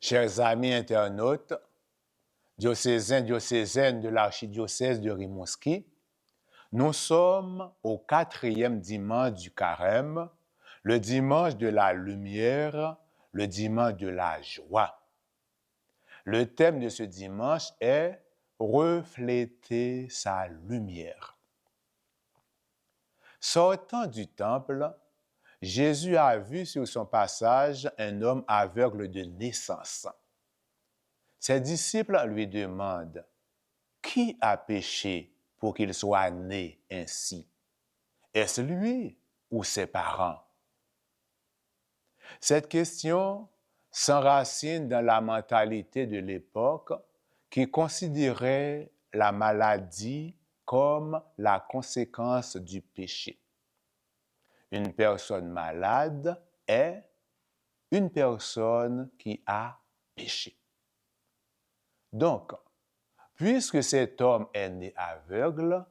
Chers amis internautes, diocésains, diocésaines de l'archidiocèse de Rimouski, nous sommes au 4e dimanche du Carême, le dimanche de la lumière, le dimanche de la joie. Le thème de ce dimanche est « Refléter sa lumière ». Sortant du temple, Jésus a vu sur son passage un homme aveugle de naissance. Ses disciples lui demandent « Qui a péché pour qu'il soit né ainsi? Est-ce lui ou ses parents? » Cette question s'enracine dans la mentalité de l'époque qui considérait la maladie comme la conséquence du péché. Une personne malade est une personne qui a péché. Donc, puisque cet homme est né aveugle,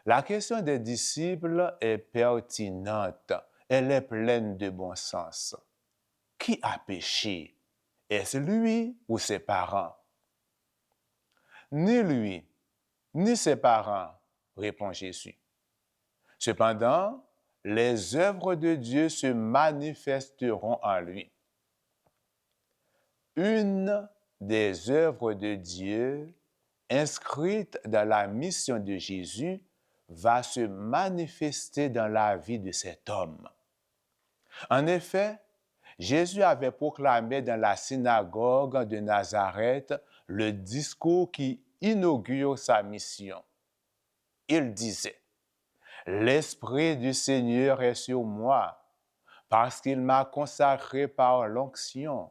la question des disciples est pertinente, elle est pleine de bon sens. Qui a péché? Est-ce lui ou ses parents? Ni lui, ni ses parents, répond Jésus. Cependant, les œuvres de Dieu se manifesteront en lui. Une des œuvres de Dieu inscrite dans la mission de Jésus va se manifester dans la vie de cet homme. En effet, Jésus avait proclamé dans la synagogue de Nazareth le discours qui inaugure sa mission. Il disait « L'Esprit du Seigneur est sur moi, parce qu'il m'a consacré par l'onction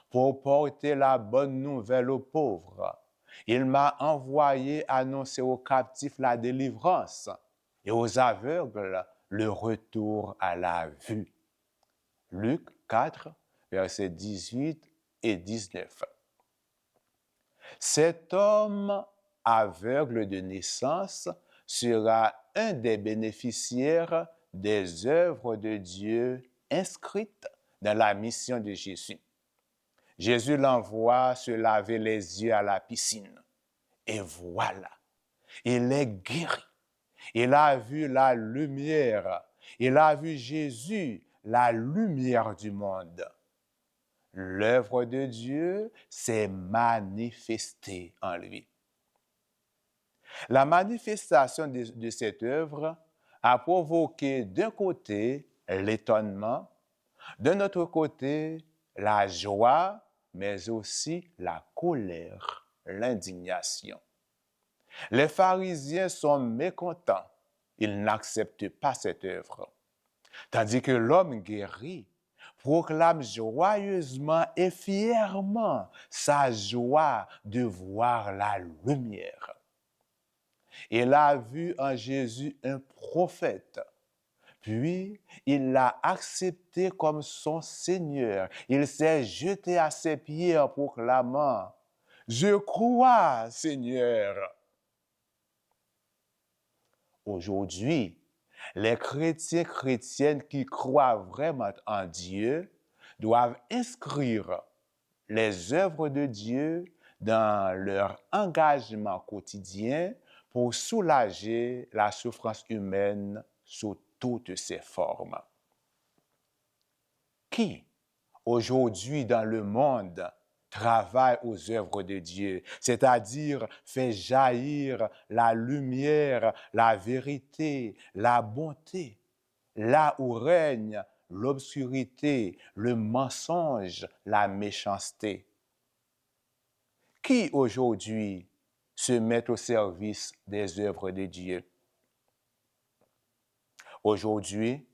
pour porter la bonne nouvelle aux pauvres. Il m'a envoyé annoncer aux captifs la délivrance et aux aveugles le retour à la vue. » Luc 4, versets 18 et 19. Cet homme aveugle de naissance sera un des bénéficiaires des œuvres de Dieu inscrites dans la mission de Jésus. Jésus l'envoie se laver les yeux à la piscine. Et voilà, il est guéri. Il a vu la lumière. Il a vu Jésus, la lumière du monde. L'œuvre de Dieu s'est manifestée en lui. La manifestation de cette œuvre a provoqué d'un côté l'étonnement, d'un autre côté la joie, mais aussi la colère, l'indignation. Les pharisiens sont mécontents, ils n'acceptent pas cette œuvre, tandis que l'homme guéri proclame joyeusement et fièrement sa joie de voir la lumière. Il a vu en Jésus un prophète, puis il l'a accepté comme son Seigneur. Il s'est jeté à ses pieds en proclamant « Je crois, Seigneur ». Aujourd'hui, les chrétiens chrétiennes qui croient vraiment en Dieu doivent inscrire les œuvres de Dieu dans leur engagement quotidien pour soulager la souffrance humaine sous toutes ses formes. Qui, aujourd'hui dans le monde, travaille aux œuvres de Dieu, c'est-à-dire fait jaillir la lumière, la vérité, la bonté, là où règne l'obscurité, le mensonge, la méchanceté? Qui aujourd'hui se met au service des œuvres de Dieu? Aujourd'hui,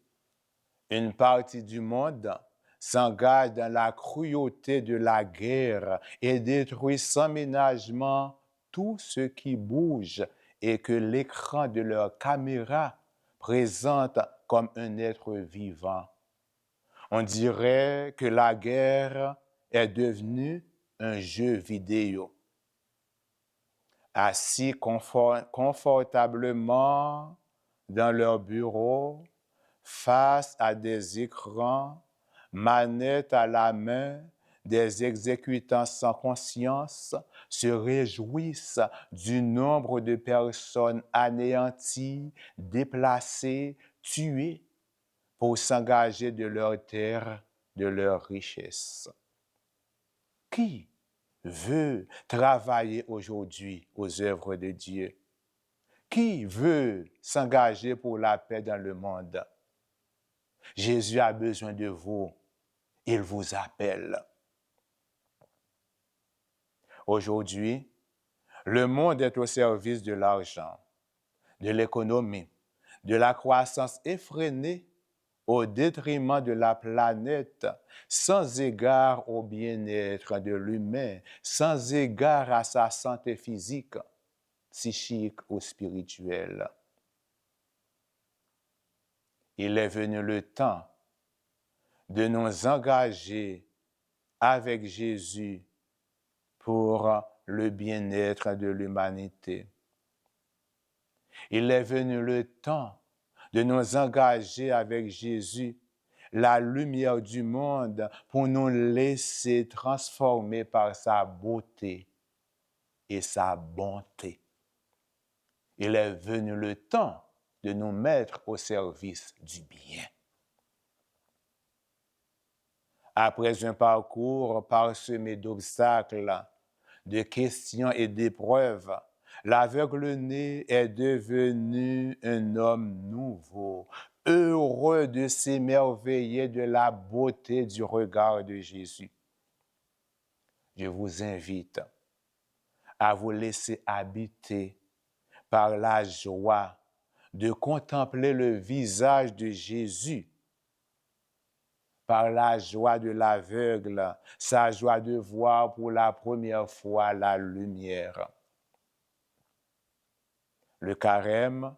une partie du monde s'engage dans la cruauté de la guerre et détruit sans ménagement tout ce qui bouge et que l'écran de leur caméra présente comme un être vivant. On dirait que la guerre est devenue un jeu vidéo. Assis confortablement dans leur bureau, face à des écrans, manette à la main, des exécutants sans conscience se réjouissent du nombre de personnes anéanties, déplacées, tuées pour s'engager de leur terre, de leur richesse. Qui veut travailler aujourd'hui aux œuvres de Dieu? Qui veut s'engager pour la paix dans le monde? Jésus a besoin de vous. Il vous appelle. Aujourd'hui, le monde est au service de l'argent, de l'économie, de la croissance effrénée au détriment de la planète, sans égard au bien-être de l'humain, sans égard à sa santé physique, psychique ou spirituelle. Il est venu le temps de nous engager avec Jésus pour le bien-être de l'humanité. Il est venu le temps de nous engager avec Jésus, la lumière du monde, pour nous laisser transformer par sa beauté et sa bonté. Il est venu le temps de nous mettre au service du bien. Après un parcours parsemé d'obstacles, de questions et d'épreuves, l'aveugle-né est devenu un homme nouveau, heureux de s'émerveiller de la beauté du regard de Jésus. Je vous invite à vous laisser habiter par la joie de contempler le visage de Jésus, par la joie de l'aveugle, sa joie de voir pour la première fois la lumière. Le carême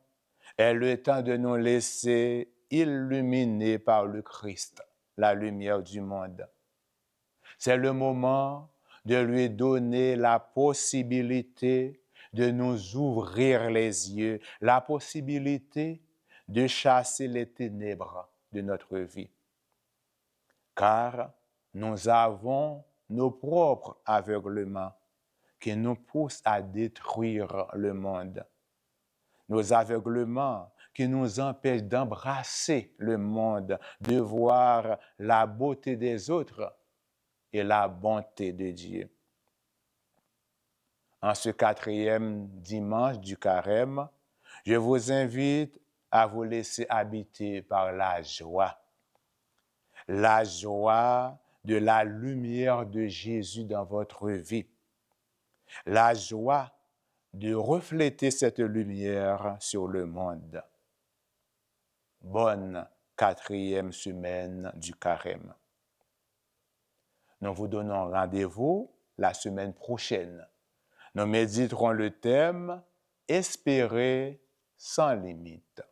est le temps de nous laisser illuminer par le Christ, la lumière du monde. C'est le moment de lui donner la possibilité de nous ouvrir les yeux, la possibilité de chasser les ténèbres de notre vie. Car nous avons nos propres aveuglements qui nous poussent à détruire le monde. Nos aveuglements qui nous empêchent d'embrasser le monde, de voir la beauté des autres et la bonté de Dieu. En ce 4e dimanche du carême, je vous invite à vous laisser habiter par la joie de la lumière de Jésus dans votre vie, la joie de refléter cette lumière sur le monde. Bonne 4e semaine du carême. Nous vous donnons rendez-vous la semaine prochaine. Nous méditerons le thème « Espérer sans limite ».